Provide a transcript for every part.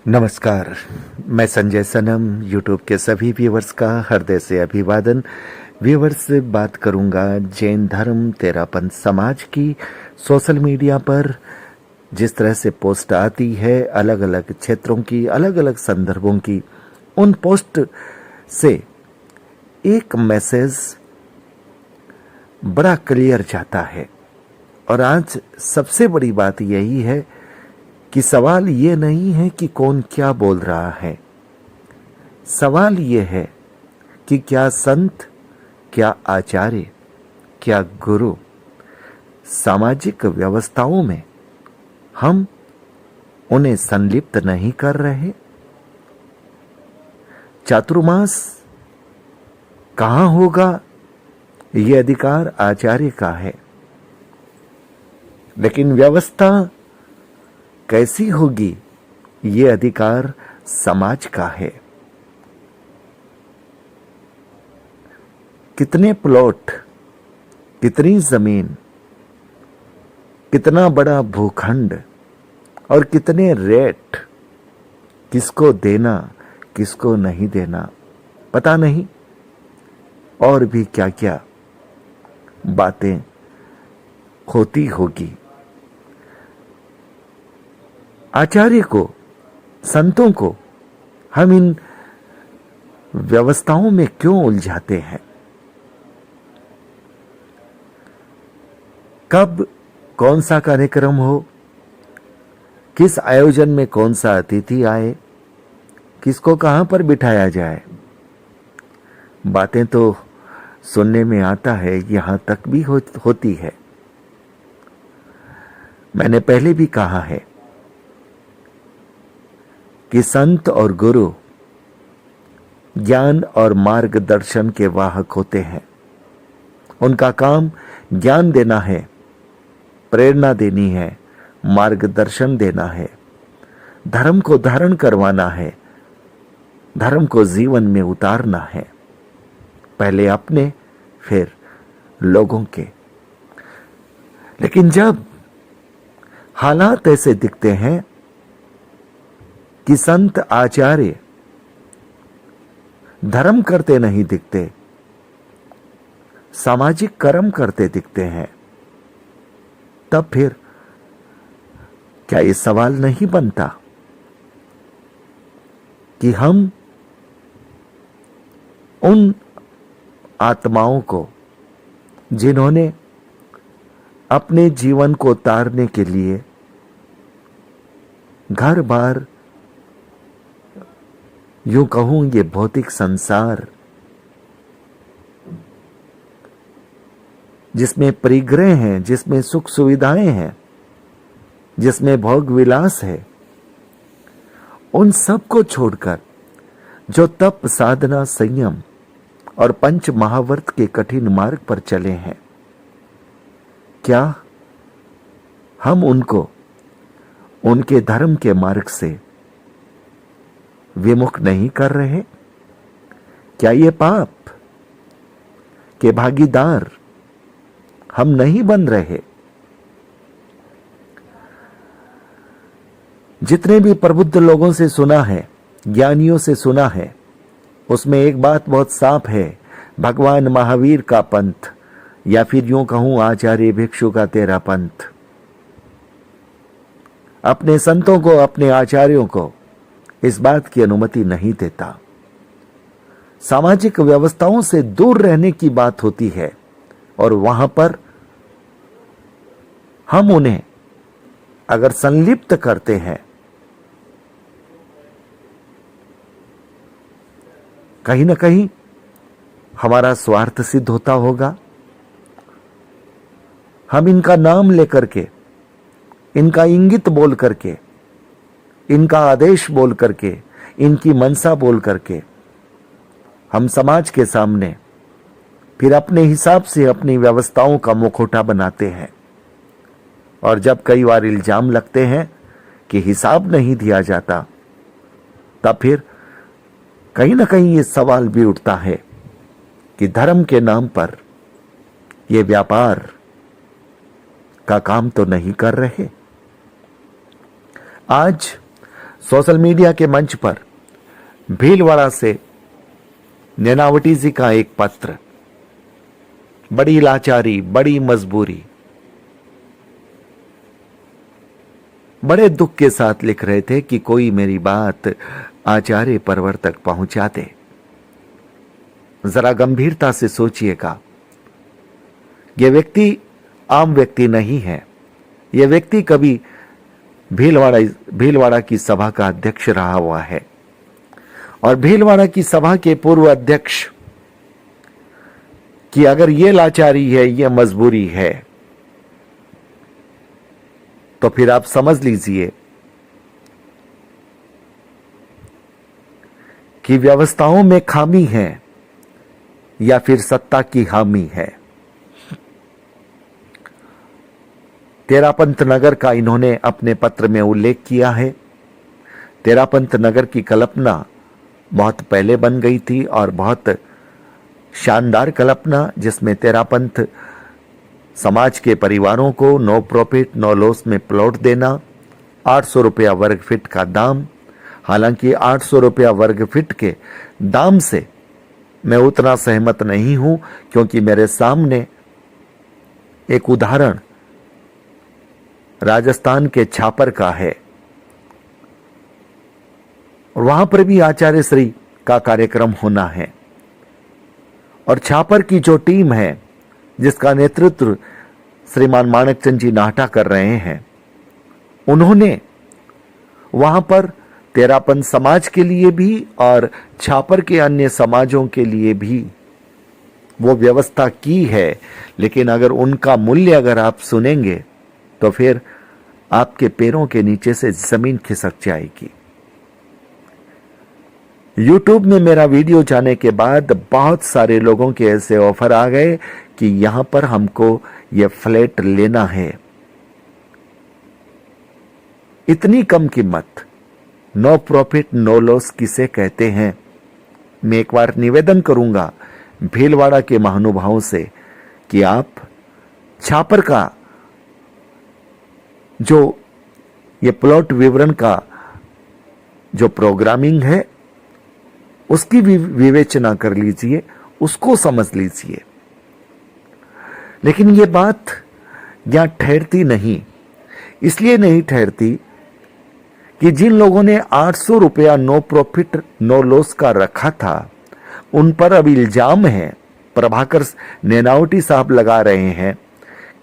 नमस्कार। मैं संजय सनम यूट्यूब के सभी व्यूवर्स का हृदय से अभिवादन। व्यूवर्स से बात करूंगा जैन धर्म तेरापंथ समाज की। सोशल मीडिया पर जिस तरह से पोस्ट आती है अलग अलग क्षेत्रों की, अलग अलग संदर्भों की, उन पोस्ट से एक मैसेज बड़ा क्लियर जाता है। और आज सबसे बड़ी बात यही है कि सवाल ये नहीं है कि कौन क्या बोल रहा है। सवाल ये है कि क्या संत, क्या आचार्य, क्या गुरु सामाजिक व्यवस्थाओं में हम उन्हें संलिप्त नहीं कर रहे। चातुर्मास कहां होगा, ये अधिकार आचार्य का है, लेकिन व्यवस्था कैसी होगी ये अधिकार समाज का है। कितने प्लॉट, कितनी जमीन, कितना बड़ा भूखंड और कितने रेट, किसको देना किसको नहीं देना पता नहीं, और भी क्या क्या बातें होती होगी। आचार्य को, संतों को हम इन व्यवस्थाओं में क्यों उलझाते हैं? कब कौन सा कार्यक्रम हो, किस आयोजन में कौन सा अतिथि आए, किसको कहां पर बिठाया जाए, बातें तो सुनने में आता है, यहां तक भी होती है। मैंने पहले भी कहा है कि संत और गुरु ज्ञान और मार्गदर्शन के वाहक होते हैं। उनका काम ज्ञान देना है, प्रेरणा देनी है, मार्गदर्शन देना है, धर्म को धारण करवाना है, धर्म को जीवन में उतारना है, पहले अपने फिर लोगों के। लेकिन जब हालात ऐसे दिखते हैं कि संत आचार्य धर्म करते नहीं दिखते, सामाजिक कर्म करते दिखते हैं, तब फिर क्या ये सवाल नहीं बनता कि हम उन आत्माओं को, जिन्होंने अपने जीवन को तारने के लिए घर बार, यूं कहूं ये भौतिक संसार जिसमें परिग्रह हैं, जिसमें सुख सुविधाएं हैं, जिसमें भोग विलास है, उन सब को छोड़कर जो तप, साधना, संयम और पंच महाव्रत के कठिन मार्ग पर चले हैं, क्या हम उनको उनके धर्म के मार्ग से विमुख नहीं कर रहे? क्या ये पाप के भागीदार हम नहीं बन रहे? जितने भी प्रबुद्ध लोगों से सुना है, ज्ञानियों से सुना है, उसमें एक बात बहुत साफ है, भगवान महावीर का पंथ, या फिर यूं कहूं आचार्य भिक्षु का तेरा पंथ, अपने संतों को, अपने आचार्यों को इस बात की अनुमति नहीं देता। सामाजिक व्यवस्थाओं से दूर रहने की बात होती है, और वहां पर हम उन्हें अगर संलिप्त करते हैं, कहीं ना कहीं हमारा स्वार्थ सिद्ध होता होगा। हम इनका नाम लेकर के, इनका इंगित बोल करके, इनका आदेश बोल करके, इनकी मनसा बोल करके हम समाज के सामने फिर अपने हिसाब से अपनी व्यवस्थाओं का मुखौटा बनाते हैं। और जब कई बार इल्जाम लगते हैं कि हिसाब नहीं दिया जाता, तब फिर कहीं ना कहीं ये सवाल भी उठता है कि धर्म के नाम पर ये व्यापार का काम तो नहीं कर रहे। आज सोशल मीडिया के मंच पर भीलवाड़ा से नैनावटी जी का एक पत्र, बड़ी लाचारी, बड़ी मजबूरी, बड़े दुख के साथ लिख रहे थे कि कोई मेरी बात आचार्य परवर तक पहुंचा दे। जरा गंभीरता से सोचिएगा, यह व्यक्ति आम व्यक्ति नहीं है। यह व्यक्ति कभी भीलवाड़ा की सभा का अध्यक्ष रहा हुआ है और भीलवाड़ा की सभा के पूर्व अध्यक्ष की अगर यह लाचारी है, यह मजबूरी है, तो फिर आप समझ लीजिए कि व्यवस्थाओं में खामी है या फिर सत्ता की हामी है। तेरापंथ नगर का इन्होंने अपने पत्र में उल्लेख किया है। तेरापंथ नगर की कल्पना बहुत पहले बन गई थी और बहुत शानदार कल्पना, जिसमें तेरापंथ समाज के परिवारों को नो प्रॉफिट नो लॉस में प्लॉट देना, 800 रुपया वर्ग फीट का दाम। हालांकि 800 रुपया वर्ग फीट के दाम से मैं उतना सहमत नहीं हूं, क्योंकि मेरे सामने एक उदाहरण राजस्थान के छापर का है और वहां पर भी आचार्य श्री का कार्यक्रम होना है और छापर की जो टीम है जिसका नेतृत्व श्रीमान माणकचंद जी नाहटा कर रहे हैं, उन्होंने वहां पर तेरापंथ समाज के लिए भी और छापर के अन्य समाजों के लिए भी वो व्यवस्था की है। लेकिन अगर उनका मूल्य अगर आप सुनेंगे तो फिर आपके पैरों के नीचे से जमीन खिसक जाएगी। YouTube में मेरा वीडियो जाने के बाद बहुत सारे लोगों के ऐसे ऑफर आ गए कि यहां पर हमको यह फ्लैट लेना है। इतनी कम कीमत, नो प्रॉफिट नो लॉस किसे कहते हैं? मैं एक बार निवेदन करूंगा भीलवाड़ा के महानुभावों से कि आप छापर का जो ये प्लॉट विवरण का जो प्रोग्रामिंग है उसकी भी विवेचना कर लीजिए, उसको समझ लीजिए। लेकिन ये बात यहां ठहरती नहीं। इसलिए नहीं ठहरती कि जिन लोगों ने 800 रुपया नो प्रॉफिट नो लॉस का रखा था, उन पर अब इल्जाम है, प्रभाकर नैनावटी साहब लगा रहे हैं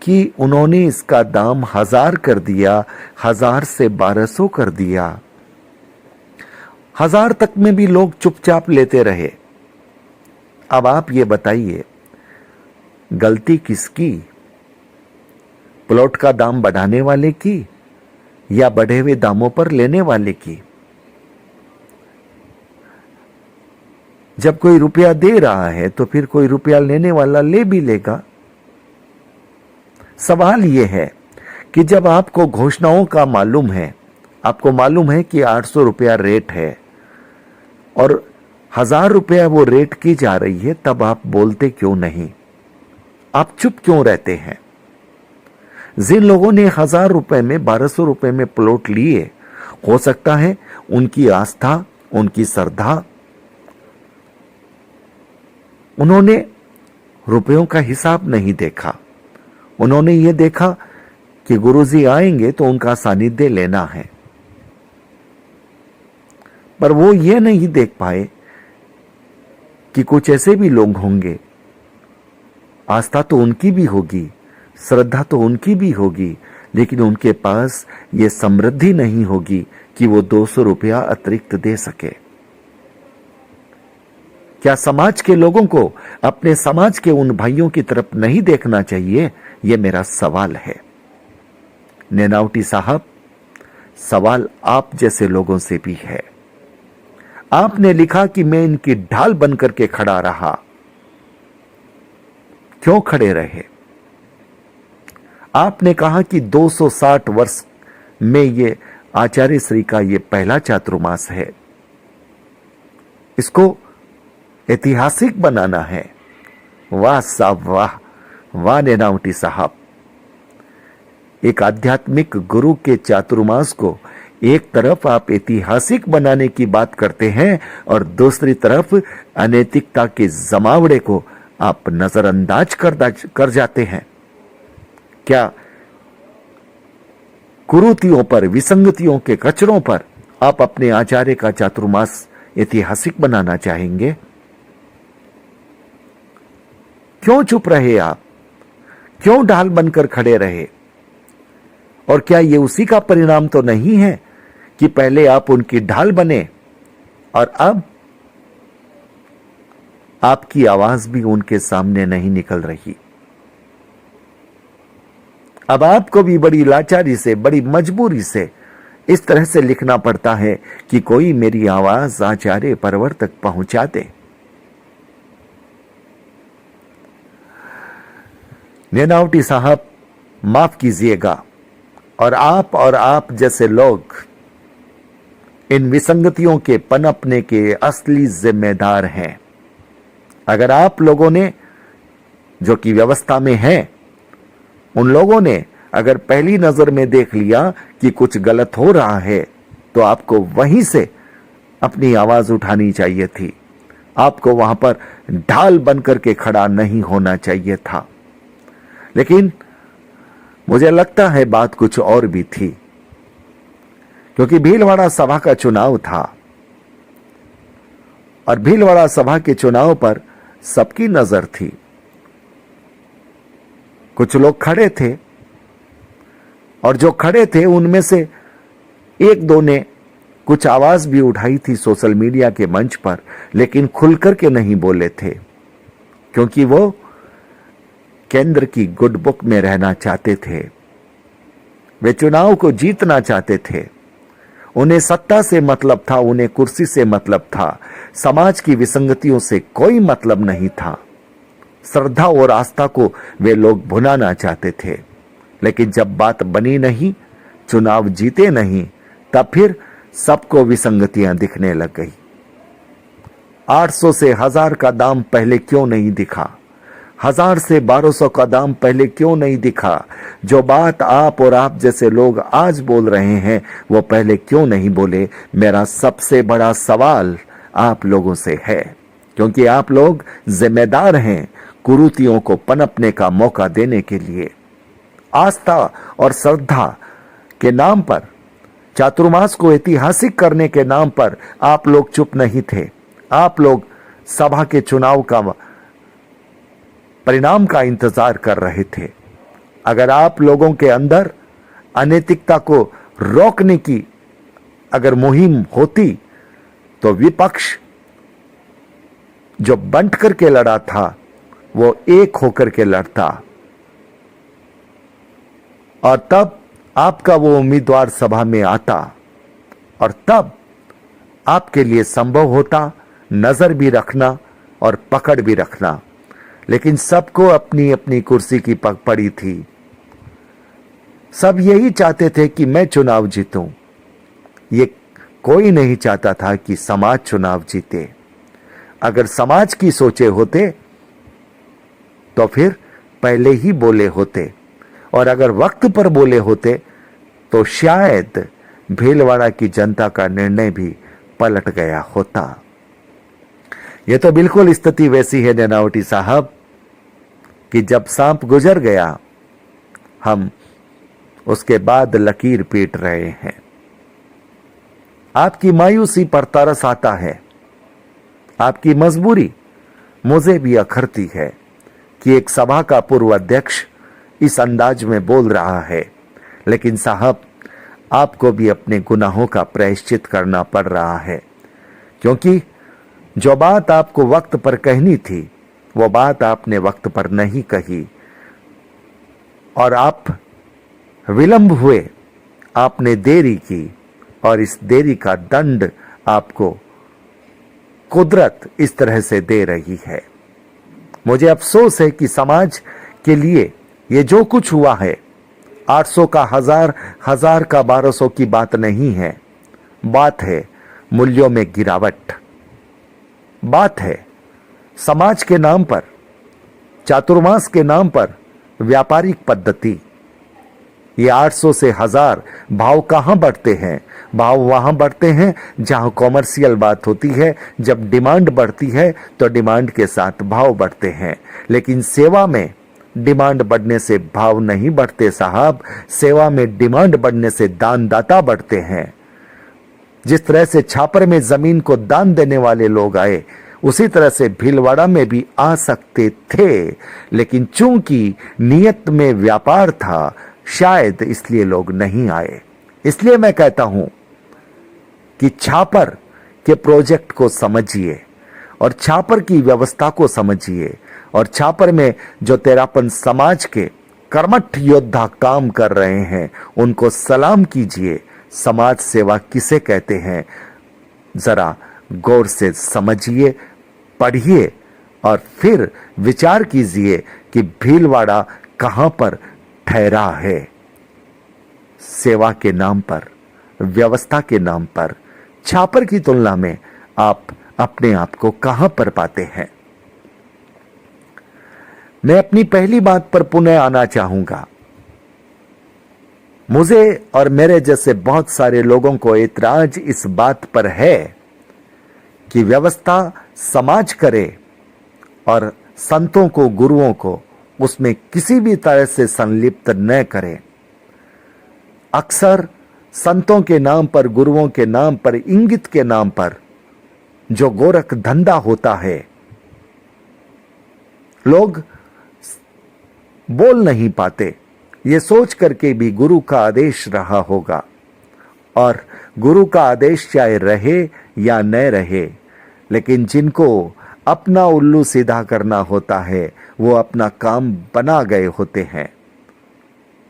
कि उन्होंने इसका दाम 1000 कर दिया, 1000 से 1200 कर दिया। 1000 तक में भी लोग चुपचाप लेते रहे। अब आप ये बताइए, गलती किसकी? प्लॉट का दाम बढ़ाने वाले की या बढ़े हुए दामों पर लेने वाले की? जब कोई रुपया दे रहा है तो फिर कोई रुपया लेने वाला ले भी लेगा। सवाल यह है कि जब आपको घोषणाओं का मालूम है, आपको मालूम है कि 800 रुपया रेट है और 1000 रुपया वो रेट की जा रही है, तब आप बोलते क्यों नहीं? आप चुप क्यों रहते हैं? जिन लोगों ने 1000 रुपए में 1200 रुपए में प्लॉट लिए, हो सकता है उनकी आस्था, उनकी श्रद्धा, उन्होंने रुपयों का हिसाब नहीं देखा। उन्होंने ये देखा कि गुरुजी आएंगे तो उनका सानिध्य लेना है, पर वो ये नहीं देख पाए कि कुछ ऐसे भी लोग होंगे, आस्था तो उनकी भी होगी, श्रद्धा तो उनकी भी होगी, लेकिन उनके पास ये समृद्धि नहीं होगी कि वो 200 रुपया अतिरिक्त दे सके। क्या समाज के लोगों को अपने समाज के उन भाइयों की तरफ नहीं देखना चाहिए? ये मेरा सवाल है। नैनावटी साहब, सवाल आप जैसे लोगों से भी है। आपने लिखा कि मैं इनकी ढाल बनकर के खड़ा रहा। क्यों खड़े रहे? आपने कहा कि 260 वर्ष में ये आचार्य श्री का ये पहला चातुर्मास है, इसको ऐतिहासिक बनाना है। वाह साहब वाह, वाह नैनावटी साहब, एक आध्यात्मिक गुरु के चातुर्मास को एक तरफ आप ऐतिहासिक बनाने की बात करते हैं और दूसरी तरफ अनैतिकता के जमावड़े को आप नजरअंदाज कर जाते हैं। क्या कुरीतियों पर, विसंगतियों के कचरों पर आप अपने आचार्य का चातुर्मास ऐतिहासिक बनाना चाहेंगे? क्यों चुप रहे आप? क्यों ढाल बनकर खड़े रहे? और क्या ये उसी का परिणाम तो नहीं है कि पहले आप उनकी ढाल बने और अब आपकी आवाज भी उनके सामने नहीं निकल रही? अब आपको भी बड़ी लाचारी से, बड़ी मजबूरी से इस तरह से लिखना पड़ता है कि कोई मेरी आवाज आचार्य परवर तक पहुंचा दे। नेनावटी साहब, माफ कीजिएगा, और आप जैसे लोग इन विसंगतियों के पनपने के असली जिम्मेदार हैं। अगर आप लोगों ने, जो कि व्यवस्था में हैं, उन लोगों ने अगर पहली नजर में देख लिया कि कुछ गलत हो रहा है तो आपको वहीं से अपनी आवाज उठानी चाहिए थी। आपको वहां पर ढाल बनकर के खड़ा नहीं होना चाहिए था। लेकिन मुझे लगता है बात कुछ और भी थी, क्योंकि भीलवाड़ा सभा का चुनाव था और भीलवाड़ा सभा के चुनाव पर सबकी नजर थी। कुछ लोग खड़े थे और जो खड़े थे उनमें से एक दो ने कुछ आवाज भी उठाई थी सोशल मीडिया के मंच पर, लेकिन खुलकर के नहीं बोले थे, क्योंकि वो केंद्र की गुड बुक में रहना चाहते थे। वे चुनाव को जीतना चाहते थे। उन्हें सत्ता से मतलब था, उन्हें कुर्सी से मतलब था, समाज की विसंगतियों से कोई मतलब नहीं था। श्रद्धा और आस्था को वे लोग भुनाना चाहते थे। लेकिन जब बात बनी नहीं, चुनाव जीते नहीं, तब फिर सबको विसंगतियां दिखने लग गई। 800 से 1000 का दाम पहले क्यों नहीं दिखा? 1000 से 1200 का दाम पहले क्यों नहीं दिखा? जो बात आप और आप जैसे लोग आज बोल रहे हैं वो पहले क्यों नहीं बोले? मेरा सबसे बड़ा सवाल आप लोगों से है, क्योंकि आप लोग जिम्मेदार हैं कुरीतियों को पनपने का मौका देने के लिए। आस्था और श्रद्धा के नाम पर, चातुर्मास को ऐतिहासिक करने के नाम पर आप लोग चुप नहीं थे। आप लोग सभा के चुनाव का परिणाम का इंतजार कर रहे थे। अगर आप लोगों के अंदर अनैतिकता को रोकने की अगर मुहिम होती तो विपक्ष जो बंट करके लड़ा था वो एक होकर के लड़ता, और तब आपका वो उम्मीदवार सभा में आता और तब आपके लिए संभव होता नजर भी रखना और पकड़ भी रखना। लेकिन सबको अपनी अपनी कुर्सी की पग पड़ी थी। सब यही चाहते थे कि मैं चुनाव जीतूं। ये कोई नहीं चाहता था कि समाज चुनाव जीते। अगर समाज की सोचे होते तो फिर पहले ही बोले होते, और अगर वक्त पर बोले होते तो शायद भीलवाड़ा की जनता का निर्णय भी पलट गया होता। यह तो बिल्कुल स्थिति वैसी है नेनावटी साहब कि जब सांप गुजर गया हम उसके बाद लकीर पीट रहे हैं। आपकी मायूसी पर तरस आता है, आपकी मजबूरी मुझे भी अखरती है कि एक सभा का पूर्व अध्यक्ष इस अंदाज में बोल रहा है। लेकिन साहब, आपको भी अपने गुनाहों का प्रायश्चित करना पड़ रहा है, क्योंकि जो बात आपको वक्त पर कहनी थी वो बात आपने वक्त पर नहीं कही, और आप विलंब हुए, आपने देरी की, और इस देरी का दंड आपको कुदरत इस तरह से दे रही है। मुझे अफसोस है कि समाज के लिए ये जो कुछ हुआ है 800 का 1000, 1000 का 1200 की बात नहीं है। बात है मूल्यों में गिरावट। बात है समाज के नाम पर, चातुर्मास के नाम पर व्यापारिक पद्धति। ये 800 से 1000 भाव कहां बढ़ते हैं? भाव वहां बढ़ते हैं जहां कॉमर्शियल बात होती है। जब डिमांड बढ़ती है तो डिमांड के साथ भाव बढ़ते हैं, लेकिन सेवा में डिमांड बढ़ने से भाव नहीं बढ़ते साहब। सेवा में डिमांड बढ़ने से दानदाता बढ़ते हैं। जिस तरह से छापर में जमीन को दान देने वाले लोग आए, उसी तरह से भीलवाड़ा में भी आ सकते थे, लेकिन चूंकि नियत में व्यापार था, शायद इसलिए लोग नहीं आए। इसलिए मैं कहता हूं कि छापर के प्रोजेक्ट को समझिए और छापर की व्यवस्था को समझिए, और छापर में जो तेरापन समाज के कर्मठ योद्धा काम कर रहे हैं उनको सलाम कीजिए। समाज सेवा किसे कहते हैं, जरा गौर से समझिए, पढ़िए और फिर विचार कीजिए कि भीलवाड़ा कहां पर ठहरा है। सेवा के नाम पर, व्यवस्था के नाम पर छापर की तुलना में आप अपने आप को कहां पर पाते हैं। मैं अपनी पहली बात पर पुनः आना चाहूंगा। मुझे और मेरे जैसे बहुत सारे लोगों को ऐतराज इस बात पर है कि व्यवस्था समाज करे और संतों को, गुरुओं को उसमें किसी भी तरह से संलिप्त न करे। अक्सर संतों के नाम पर, गुरुओं के नाम पर, इंगित के नाम पर जो गोरख धंधा होता है, लोग बोल नहीं पाते, ये सोच करके भी गुरु का आदेश रहा होगा। और गुरु का आदेश चाहे रहे या न रहे, लेकिन जिनको अपना उल्लू सीधा करना होता है वो अपना काम बना गए होते हैं।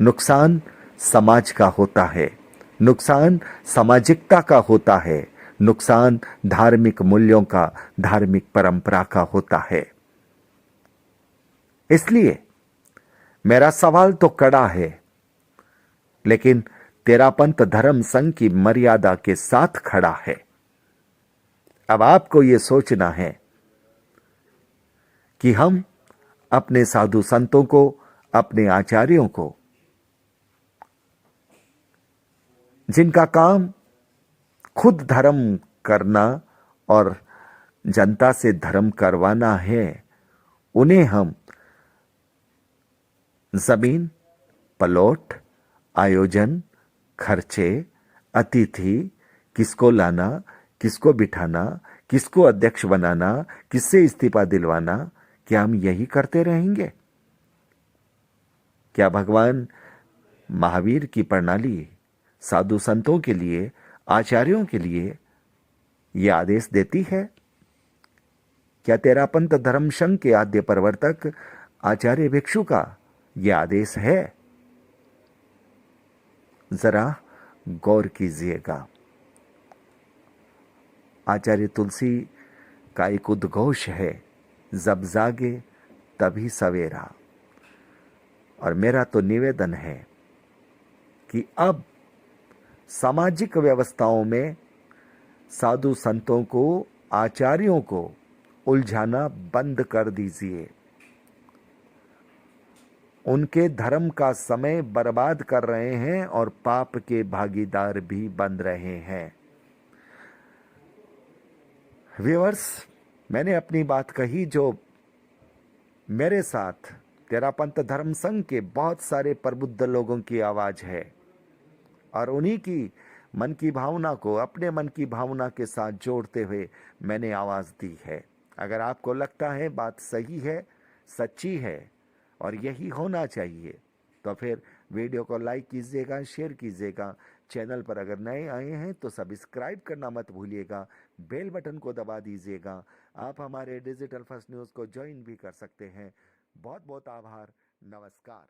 नुकसान समाज का होता है, नुकसान सामाजिकता का होता है, नुकसान धार्मिक मूल्यों का, धार्मिक परंपरा का होता है। इसलिए मेरा सवाल तो कड़ा है, लेकिन तेरापंथ धर्म संघ की मर्यादा के साथ खड़ा है। अब आपको यह सोचना है कि हम अपने साधु संतों को, अपने आचार्यों को, जिनका काम खुद धर्म करना और जनता से धर्म करवाना है, उन्हें हम जमीन, प्लॉट, आयोजन, खर्चे, अतिथि, किसको लाना, किसको बिठाना, किसको अध्यक्ष बनाना, किससे इस्तीफा दिलवाना, क्या हम यही करते रहेंगे? क्या भगवान महावीर की प्रणाली साधु संतों के लिए, आचार्यों के लिए यह आदेश देती है? क्या तेरापंथ धर्म संघ के आद्य प्रवर्तक आचार्य भिक्षु का यह आदेश है? जरा गौर कीजिएगा। आचार्य तुलसी का एक उद्घोष है, जब जागे तभी सवेरा। और मेरा तो निवेदन है कि अब सामाजिक व्यवस्थाओं में साधु संतों को, आचार्यों को उलझाना बंद कर दीजिए। उनके धर्म का समय बर्बाद कर रहे हैं और पाप के भागीदार भी बन रहे हैं। व्यूअर्स, मैंने अपनी बात कही, जो मेरे साथ तेरापंथ धर्म संघ के बहुत सारे प्रबुद्ध लोगों की आवाज है, और उन्हीं की मन की भावना को अपने मन की भावना के साथ जोड़ते हुए मैंने आवाज दी है। अगर आपको लगता है बात सही है, सच्ची है और यही होना चाहिए, तो फिर वीडियो को लाइक कीजिएगा, शेयर कीजिएगा। चैनल पर अगर नए आए हैं तो सब्सक्राइब करना मत भूलिएगा, बेल बटन को दबा दीजिएगा। आप हमारे डिजिटल फर्स्ट न्यूज़ को ज्वाइन भी कर सकते हैं। बहुत बहुत आभार, नमस्कार।